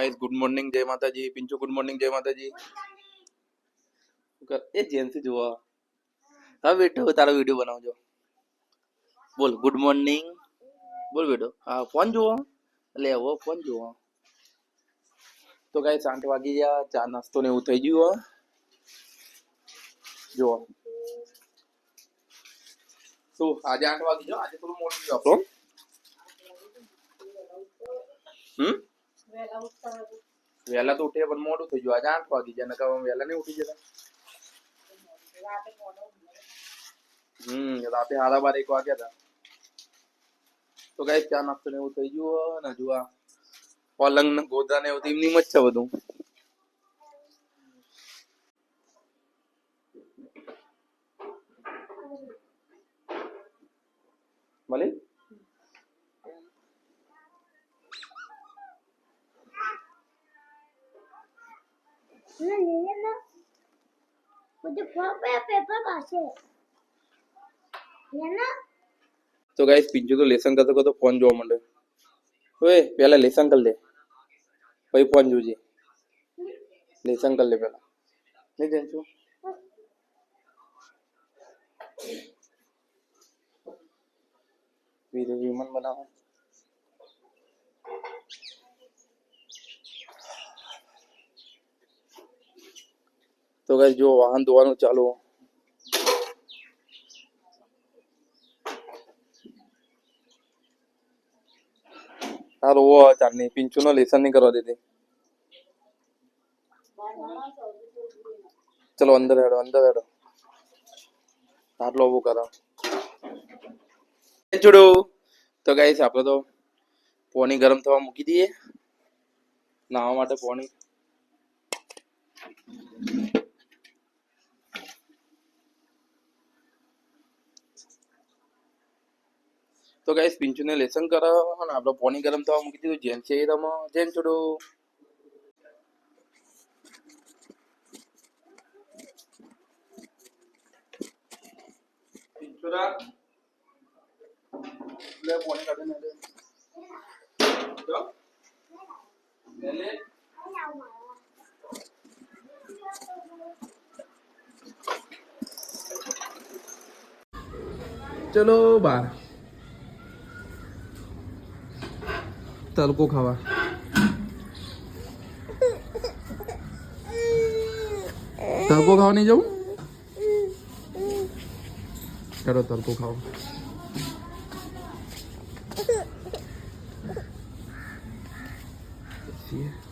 Guys good morning, જય માતાજી. પિંચુ good morning, જય માતાજી. એ જેન્સી જોવા હા બેટો તારો વિડિયો બનાવજો. બોલ ગુડ મોર્નિંગ બોલ બેટો. હા ફોન જોવો એટલે એવો ફોન જોવો. તો ગાઈસ 8 વાગી ગયા, ચા નાસ્તો ને એવું થઈ ગયું. જો તો આજે 8 વાગી ગયો. આજે થોડું મોડું થયું આપણો. વહેલા તો ઉઠીએ પણ મોડું થઈ ગયું. આજે 8 વાગી ગયા, નકર વહેલા નહીં ઉઠી જતા. રાતે 12:30 1 વાગ્યા હતા. તો ગાઈસ ચા નાસ્તો ને એવું થઈ ગયું ને જો આ પલંગ ને ગોદા ને એવું એમની મત છે બધું. મળી તો ગાઈસ પિંચુ તો લેસન કરતો કરતો ફોન જોવા માંડે. ઓય પહેલા લેસન કર લે પછી ફોન જોજે. લેસન કર લે પહેલા. નહીં ટેન્શન વિડિયો વિમન બનાવો. તો ગાઈસ જો વાહન ધોવાનું ચાલુ. તારો ચાલની પિંચુ નો લેસન નહીં કરવા દેતી. ચલો અંદર હેડો આટલો ઉભો કરો છોડો. તો ગાઈસ આપણે તો પાણી ગરમ થવા મૂકી દઈએ નાહવા માટે. પાણી તો ગાઈસ પિંચુ ને લેસન કરાવો અને આપણે પાણી ગરમ થવા મૂકી દીધું. જેન છે રમો જેન છોડો. પિંચુરા લે પાણી કાઢી ને લે જો લે ચલો બાર તલકો ખાવા. તલકો ખાવા નહીં જવું. ચલો તલકો ખાવા.